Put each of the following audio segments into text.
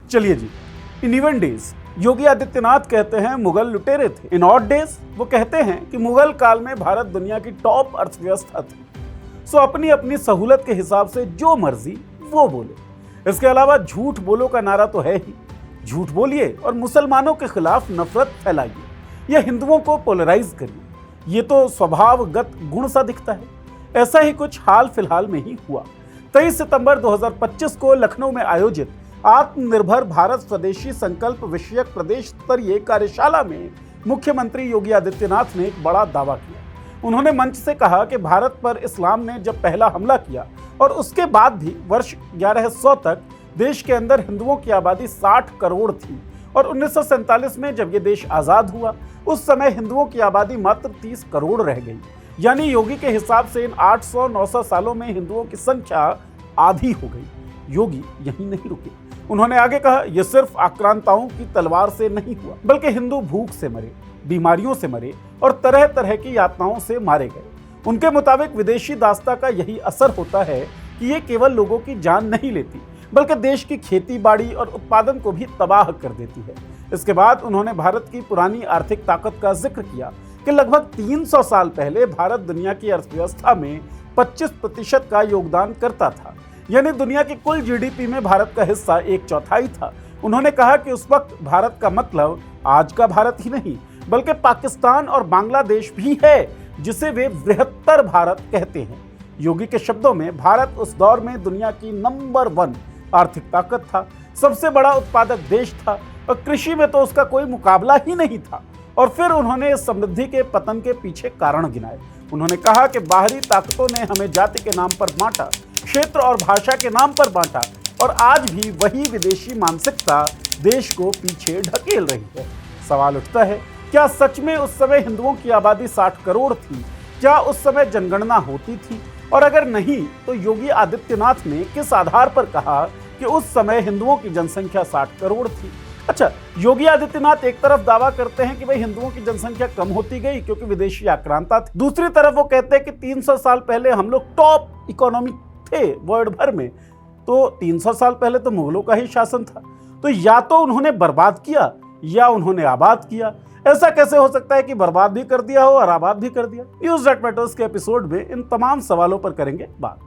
चलिए जी, in even days Yogi Adityanath कहते हैं मुगल लुटेरे थे। इन ऑड डेज वो कहते हैं कि मुगल काल में भारत दुनिया की टॉप अर्थव्यवस्था थी। सो अपनी अपनी सहूलत के हिसाब से जो मर्जी वो बोले। इसके अलावा झूठ बोलो का नारा तो है ही, झूठ बोलिए और मुसलमानों के खिलाफ नफरत फैलाइए या हिंदुओं को पोलराइज करिए। ये तो स्वभावगत गुण सा दिखता है। ऐसा ही कुछ हाल फिलहाल में ही हुआ। 23 सितंबर 2025 को लखनऊ में आयोजित आत्मनिर्भर भारत स्वदेशी संकल्प विषयक प्रदेश स्तरीय कार्यशाला में मुख्यमंत्री योगी आदित्यनाथ ने एक बड़ा दावा किया। उन्होंने मंच से कहा कि भारत पर इस्लाम ने जब पहला हमला किया और उसके बाद भी वर्ष 1100 तक देश के अंदर हिंदुओं की आबादी 60 करोड़ थी और 1947 में जब ये देश आजाद हुआ उस समय हिंदुओं की आबादी मात्र 30 करोड़ रह गई। यानी योगी के हिसाब से इन 800-900 सालों में हिंदुओं की संख्या आधी हो गई। योगी यहीं नहीं रुके। उन्होंने आगे कहा, यह सिर्फ आक्रांताओं की तलवार से नहीं हुआ, बल्कि हिंदू भूख से मरे, बीमारियों से मरे और तरह तरह की यातनाओं से मारे गए। उनके मुताबिक विदेशी दास्ता का यही असर होता है कि ये केवल लोगों की जान नहीं लेती, बल्कि देश की खेती बाड़ी और उत्पादन को भी तबाह कर देती है। इसके बाद उन्होंने भारत की पुरानी आर्थिक ताकत का जिक्र किया कि लगभग 300 साल पहले भारत दुनिया की अर्थव्यवस्था में 25% का योगदान करता था। यानी दुनिया की कुल जीडीपी में भारत का हिस्सा 1/4 था। उन्होंने कहा कि उस वक्त भारत का मतलब आज का भारत ही नहीं, बल्कि पाकिस्तान और बांग्लादेश भी है, जिसे वे बृहत्तर भारत कहते हैं। योगी के शब्दों में भारत उस दौर में दुनिया की नंबर 1 आर्थिक ताकत था, सबसे बड़ा उत्पादक देश था और कृषि में तो उसका कोई मुकाबला ही नहीं था। और फिर उन्होंने इस समृद्धि के पतन के पीछे कारण गिनाए। उन्होंने कहा कि बाहरी ताकतों ने हमें जाति के नाम पर बांटा, क्षेत्र और भाषा के नाम पर बांटा और आज भी वही विदेशी मानसिकता देश को पीछे ढकेल रही है। सवाल उठता है, क्या सच में उस समय हिंदुओं की आबादी 60 करोड़ थी? क्या उस समय जनगणना होती थी? और अगर नहीं तो योगी आदित्यनाथ ने किस आधार पर कहा कि उस समय हिंदुओं की जनसंख्या 60 करोड़ थी? अच्छा, योगी आदित्यनाथ एक तरफ दावा करते हैं कि भाई हिंदुओं की जनसंख्या कम होती गई क्योंकि विदेशी आक्रांता थे। दूसरी तरफ वो कहते हैं कि 300 साल पहले हम लोग टॉप इकोनॉमी थे वर्ल्ड भर में। तो 300 साल पहले तो मुगलों का ही शासन था। तो या तो उन्होंने बर्बाद किया या उन्होंने आबाद किया। ऐसा कैसे हो सकता है कि बर्बाद भी कर दिया हो और आबाद भी कर दिया? न्यूज़ दैट मैटर्स के एपिसोड में इन तमाम सवालों पर करेंगे बात।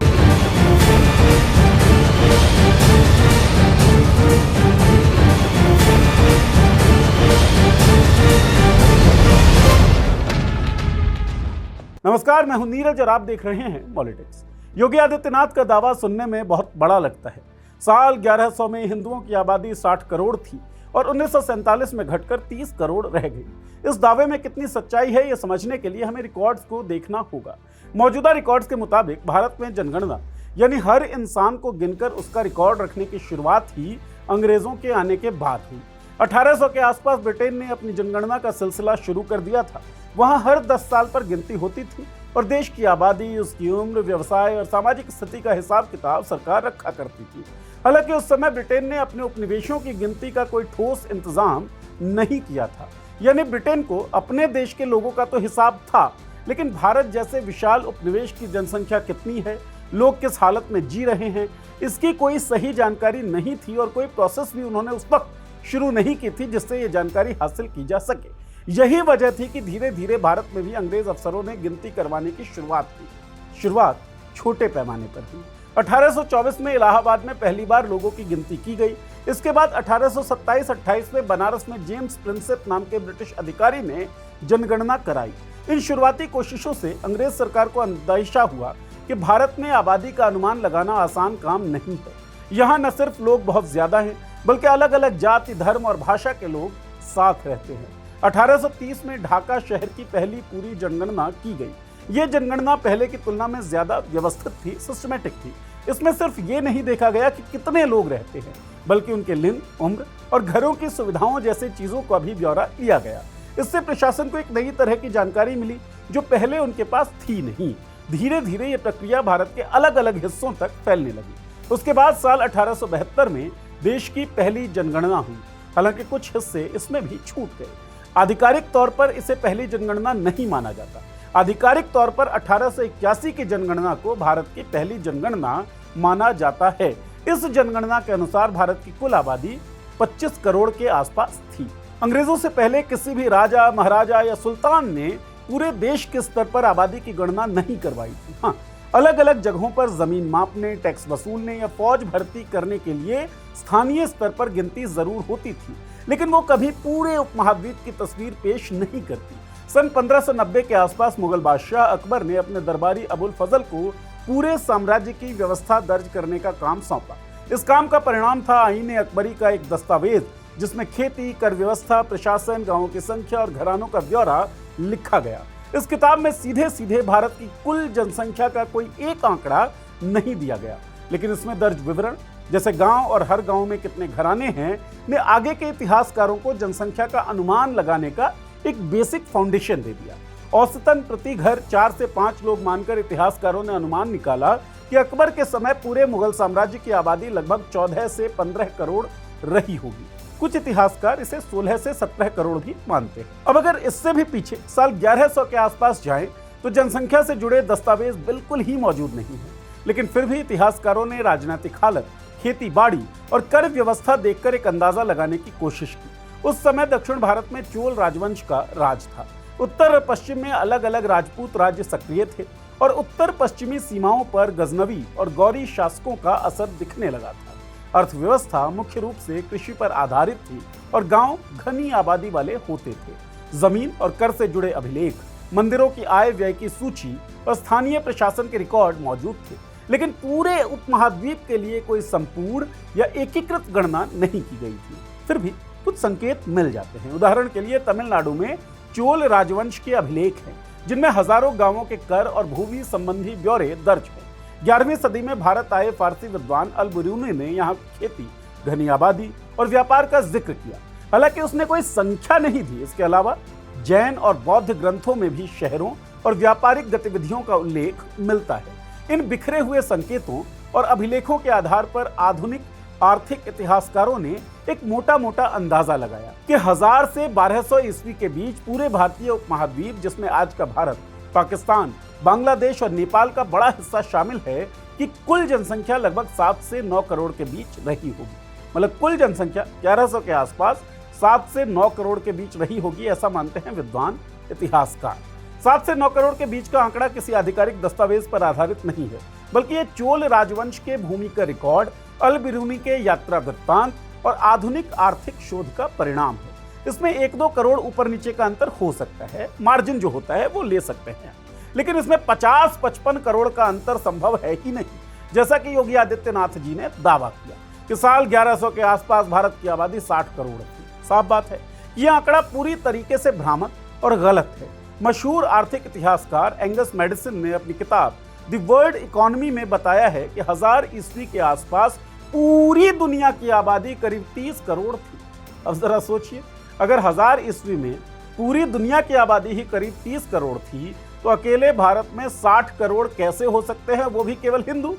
नमस्कार, मैं हूं नीरज और आप देख रहे हैं पॉलिटिक्स। योगी आदित्यनाथ का दावा सुनने में बहुत बड़ा लगता है। साल 1100 में हिंदुओं की आबादी 60 करोड़ थी और 1947 में घटकर 30 करोड़ रह गई। इस दावे में कितनी सच्चाई है, यह समझने के लिए हमें रिकॉर्ड्स को देखना होगा। मौजूदा रिकॉर्ड्स के मुताबिक भारत में जनगणना यानी हर इंसान को गिनकर उसका रिकॉर्ड रखने की शुरुआत ही अंग्रेजों के आने के बाद हुई। 1800 के आसपास ब्रिटेन ने अपनी जनगणना का सिलसिला शुरू कर दिया था। वहां हर 10 साल पर गिनती होती थी और देश की आबादी, उसकी उम्र, व्यवसाय और सामाजिक स्थिति का हिसाब किताब सरकार रखा करती थी। हालांकि उस समय ब्रिटेन ने अपने उपनिवेशों की गिनती का कोई ठोस इंतजाम नहीं किया था। यानी ब्रिटेन को अपने देश के लोगों का तो हिसाब था, लेकिन भारत जैसे विशाल उपनिवेश की जनसंख्या कितनी है, लोग किस हालत में जी रहे हैं, इसकी कोई सही जानकारी नहीं थी और कोई प्रोसेस भी उन्होंने उस वक्त शुरू नहीं की थी जिससे ये जानकारी हासिल की जा सके। यही वजह थी कि धीरे धीरे भारत में भी अंग्रेज अफसरों ने गिनती करवाने की शुरुआत की। शुरुआत छोटे पैमाने पर हुई। 1824 में इलाहाबाद में पहली बार लोगों की गिनती की गई। इसके बाद 1827-28 में बनारस में जेम्स प्रिंसेप नाम के ब्रिटिश अधिकारी ने जनगणना कराई। इन शुरुआती कोशिशों से अंग्रेज सरकार को अंदेशा हुआ कि भारत में आबादी का अनुमान लगाना आसान काम नहीं है। यहाँ न सिर्फ लोग बहुत ज्यादा हैं, बल्कि अलग अलग जाति, धर्म और भाषा के लोग साथ रहते हैं। 1830 में ढाका शहर की पहली पूरी जनगणना की गई। ये जनगणना पहले की तुलना में ज्यादा व्यवस्थित थी, सिस्टमेटिक थी। इसमें सिर्फ ये नहीं देखा गया कि कितने लोग रहते हैं, बल्कि उनके लिंग, उम्र और घरों की सुविधाओं जैसे चीजों का भी ब्यौरा लिया गया। इससे प्रशासन को एक नई तरह की जानकारी मिली जो पहले उनके पास थी नहीं। धीरे धीरे ये प्रक्रिया भारत के अलग अलग हिस्सों तक फैलने लगी। उसके बाद साल 1872 में देश की पहली जनगणना हुई। हालांकि कुछ हिस्से इसमें भी छूट गए। आधिकारिक तौर पर इसे पहली जनगणना नहीं माना जाता। आधिकारिक तौर पर 1881 की जनगणना को भारत की पहली जनगणना माना जाता है। इस जनगणना के अनुसार भारत की कुल आबादी 25 करोड़ के आसपास थी। अंग्रेजों से पहले किसी भी राजा, महाराजा या सुल्तान ने पूरे देश के स्तर पर आबादी की गणना नहीं करवाई थी। हाँ, अलग अलग जगहों पर जमीन मापने, टैक्स वसूलने या फौज भर्ती करने के लिए स्थानीय स्तर पर गिनती जरूर होती थी, लेकिन वो कभी पूरे उपमहाद्वीप की तस्वीर पेश नहीं करती। सन 1590 के आसपास मुगल बादशाह अकबर ने अपने दरबारी अबुल फजल को पूरे साम्राज्य की व्यवस्था दर्ज करने का काम सौंपा। इस काम का परिणाम था आईन अकबरी का एक दस्तावेज, जिसमें खेती, कर व्यवस्था, प्रशासन, गांवों की संख्या और घरानों का ब्यौरा लिखा गया। इस किताब में सीधे सीधे भारत की कुल जनसंख्या का कोई एक आंकड़ा नहीं दिया गया, लेकिन इसमें दर्ज विवरण, जैसे गांव और हर गांव में कितने घराने हैं, ने आगे के इतिहासकारों को जनसंख्या का अनुमान लगाने का एक बेसिक फाउंडेशन दे दिया। औसतन प्रति घर 4 से 5 लोग मानकर इतिहासकारों ने अनुमान निकाला कि अकबर के समय पूरे मुगल साम्राज्य की आबादी लगभग 14 से 15 करोड़ रही होगी। कुछ इतिहासकार इसे 16 से 17 करोड़ भी मानते हैं। अब अगर इससे भी पीछे साल 1100 के आसपास जाएं, तो जनसंख्या से जुड़े दस्तावेज बिल्कुल ही मौजूद नहीं है, लेकिन फिर भी इतिहासकारों ने राजनीतिक हालत, खेती बाड़ी और कर व्यवस्था देखकर एक अंदाजा लगाने की कोशिश की। उस समय दक्षिण भारत में चोल राजवंश का राज था। उत्तर और पश्चिम में अलग अलग राजपूत राज्य सक्रिय थे और उत्तर पश्चिमी सीमाओं पर गजनवी और गौरी शासकों का असर दिखने लगा था। अर्थव्यवस्था मुख्य रूप से कृषि पर आधारित थी और गांव घनी आबादी वाले होते थे। जमीन और कर से जुड़े अभिलेख, मंदिरों की आय व्यय की सूची और स्थानीय प्रशासन के रिकॉर्ड मौजूद थे, लेकिन पूरे उपमहाद्वीप के लिए कोई संपूर्ण या एकीकृत गणना नहीं की गई थी। फिर भी कुछ संकेत मिल जाते हैं। उदाहरण के लिए तमिलनाडु में चोल राजवंश के अभिलेख हैं, जिनमें हजारों गांवों के कर और भूमि संबंधी ब्यौरे दर्ज हैं। 11वीं सदी में भारत आए फारसी विद्वान अल बिरूनी ने यहाँ खेती, घनी आबादी और व्यापार का जिक्र किया। हालांकि उसने कोई संख्या नहीं दी। इसके अलावा जैन और बौद्ध ग्रंथों में भी शहरों और व्यापारिक गतिविधियों का उल्लेख मिलता है। इन बिखरे हुए संकेतों और अभिलेखों के आधार पर आधुनिक आर्थिक इतिहासकारों ने एक मोटा मोटा अंदाजा लगाया कि 1000 से 1200 ईस्वी के बीच पूरे भारतीय उपमहाद्वीप, जिसमें आज का भारत, पाकिस्तान, बांग्लादेश और नेपाल का बड़ा हिस्सा शामिल है, कि कुल जनसंख्या लगभग 7 से 9 करोड़ के बीच रही होगी। मतलब कुल जनसंख्या 1100 के आसपास 7 से 9 करोड़ के बीच रही होगी, ऐसा मानते हैं विद्वान इतिहासकार। 7 से 9 करोड़ के बीच का आंकड़ा किसी आधिकारिक दस्तावेज पर आधारित नहीं है, बल्कि ये चोल राजवंश के भूमि का रिकॉर्ड, अल बिरूनी के यात्रा वृत्तांत और आधुनिक आर्थिक शोध का परिणाम है। इसमें 1-2 करोड़ ऊपर नीचे का अंतर हो सकता है, मार्जिन जो होता है वो ले सकते हैं, लेकिन इसमें 50-55 करोड़ का अंतर संभव है ही नहीं, जैसा कि योगी आदित्यनाथ जी ने दावा किया कि साल 1100 के आसपास भारत की आबादी 60 करोड़ थी। साफ बात है, यह आंकड़ा पूरी तरीके से भ्रामक और गलत है। मशहूर आर्थिक इतिहासकार एंगस मैडिसन ने अपनी किताब द वर्ल्ड इकोनॉमी में बताया है कि 1000 ईस्वी के आसपास पूरी दुनिया की आबादी करीब 30 करोड़ थी। अब जरा सोचिए, अगर 1000 ईस्वी में पूरी दुनिया की आबादी ही करीब 30 करोड़ थी, तो अकेले भारत में 60 करोड़ कैसे हो सकते हैं, वो भी केवल हिंदू।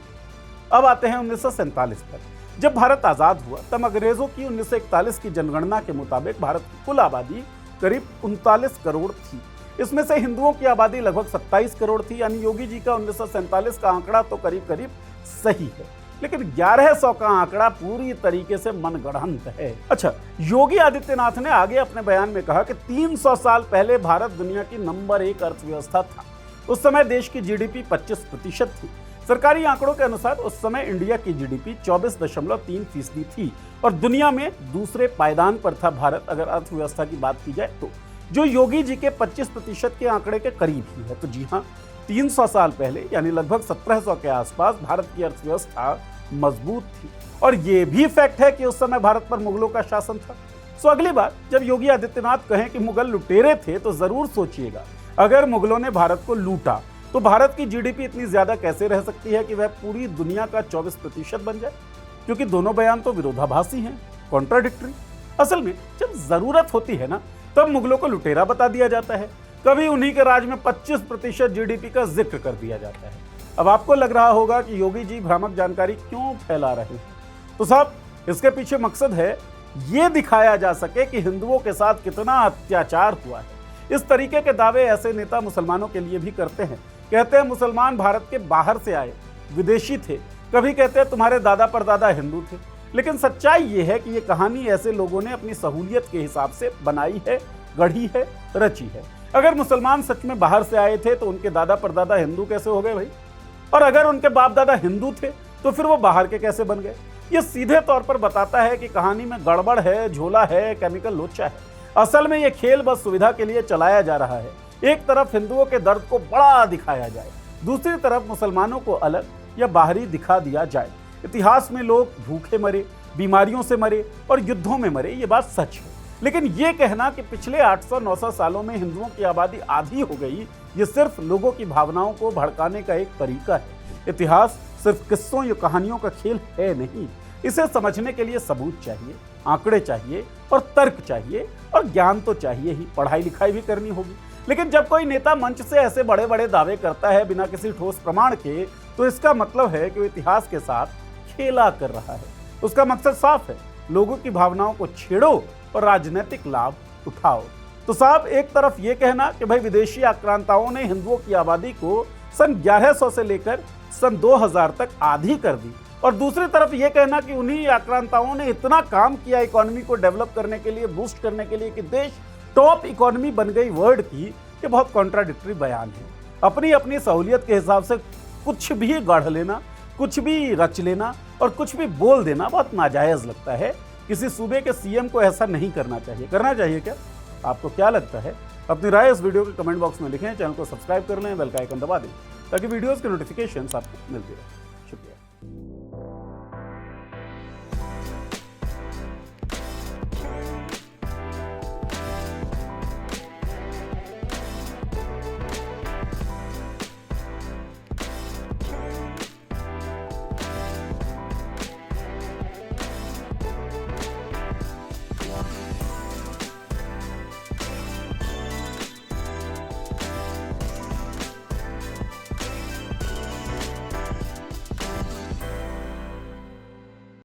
अब आते हैं 1947 पर। जब भारत आजाद हुआ, तब अंग्रेजों की 1941 की जनगणना के मुताबिक भारत की कुल आबादी करीब 39 करोड़ थी। इसमें से हिंदुओं की आबादी लगभग 27 करोड़ थी। यानी योगी जी का 1947 का आंकड़ा तो करीब करीब सही है, लेकिन 1100 का आंकड़ा पूरी तरीके से मनगढ़ंत है। अच्छा, योगी आदित्यनाथ ने आगे अपने बयान में कहा कि 300 साल पहले भारत दुनिया की नंबर 1 अर्थव्यवस्था था। उस समय देश की जीडीपी 25% थी। सरकारी आंकड़ों के अनुसार उस समय इंडिया की जीडीपी 24.3% थी और दुनिया में दूसरे पायदान पर था भारत, अगर अर्थव्यवस्था की बात की जाए तो, जो योगी जी के 25% के आंकड़े के करीब ही है। तो जी हाँ, 300 साल पहले यानी लगभग 1700 के आसपास भारत की अर्थव्यवस्था मजबूत थी। और यह भी फैक्ट है कि उस समय भारत पर मुगलों का शासन था। सो अगली बार जब योगी आदित्यनाथ कहें कि मुगल लुटेरे थे, तो जरूर सोचिएगा, अगर मुगलों ने भारत को लूटा तो भारत की जीडीपी इतनी ज्यादा कैसे रह सकती है कि वह पूरी दुनिया का 24% बन जाए? क्योंकि दोनों बयान तो विरोधाभासी हैं, कॉन्ट्राडिक्टरी। असल में जब जरूरत होती है ना, तब मुगलों को लुटेरा बता दिया जाता है। कभी उन्हीं के राज में 25% जीडीपी का जिक्र कर दिया जाता है। अब आपको लग रहा होगा कि योगी जी भ्रामक जानकारी क्यों फैला रहे हैं, तो साहब इसके पीछे मकसद है ये दिखाया जा सके कि हिंदुओं के साथ कितना अत्याचार हुआ है। इस तरीके के दावे ऐसे नेता मुसलमानों के लिए भी करते हैं। कहते हैं मुसलमान भारत के बाहर से आए, विदेशी थे। कभी कहते हैं तुम्हारे दादा परदादा हिंदू थे। लेकिन सच्चाई ये है कि ये कहानी ऐसे लोगों ने अपनी सहूलियत के हिसाब से बनाई है, गढ़ी है, रची है। अगर मुसलमान सच में बाहर से आए थे तो उनके दादा परदादा हिंदू कैसे हो गए भाई? और अगर उनके बाप दादा हिंदू थे तो फिर वो बाहर के कैसे बन गए? ये सीधे तौर पर बताता है कि कहानी में गड़बड़ है, झोला है, केमिकल लोचा है। असल में ये खेल बस सुविधा के लिए चलाया जा रहा है। एक तरफ हिंदुओं के दर्द को बड़ा दिखाया जाए, दूसरी तरफ मुसलमानों को अलग या बाहरी दिखा दिया जाए। इतिहास में लोग भूखे मरे, बीमारियों से मरे और युद्धों में मरे, ये बात सच है। लेकिन ये कहना कि पिछले 800-900 सालों में हिंदुओं की आबादी आधी हो गई, ये सिर्फ लोगों की भावनाओं को भड़काने का एक तरीका है। इतिहास सिर्फ किस्सों या कहानियों का खेल है नहीं। इसे समझने के लिए सबूत चाहिए, आंकड़े चाहिए और तर्क चाहिए और ज्ञान तो चाहिए ही, पढ़ाई लिखाई भी करनी होगी। लेकिन जब कोई नेता मंच से ऐसे बड़े बड़े दावे करता है बिना किसी ठोस प्रमाण के, तो इसका मतलब है कि वो इतिहास के साथ खेला कर रहा है। उसका मकसद साफ है, लोगों की भावनाओं को छेड़ो और राजनीतिक लाभ उठाओ। तो साहब, एक तरफ ये कहना कि भाई विदेशी आक्रांताओं ने हिंदुओं की आबादी को सन 1100 से लेकर सन 2000 तक आधी कर दी, और दूसरी तरफ ये कहना कि उन्हीं आक्रांताओं ने इतना काम किया इकोनॉमी को डेवलप करने के लिए, बूस्ट करने के लिए कि देश टॉप इकोनॉमी बन गई वर्ल्ड की, ये बहुत कॉन्ट्राडिक्टरी बयान है। अपनी अपनी सहूलियत के हिसाब से कुछ भी गढ़ लेना, कुछ भी रच लेना और कुछ भी बोल देना बहुत नाजायज लगता है। किसी सूबे के सीएम को ऐसा नहीं करना चाहिए। करना चाहिए क्या? आपको क्या लगता है? अपनी राय इस वीडियो के कमेंट बॉक्स में लिखें। चैनल को सब्सक्राइब कर लें, बेल का आइकन दबा दें ताकि वीडियोस के नोटिफिकेशंस आपको मिलते रहें।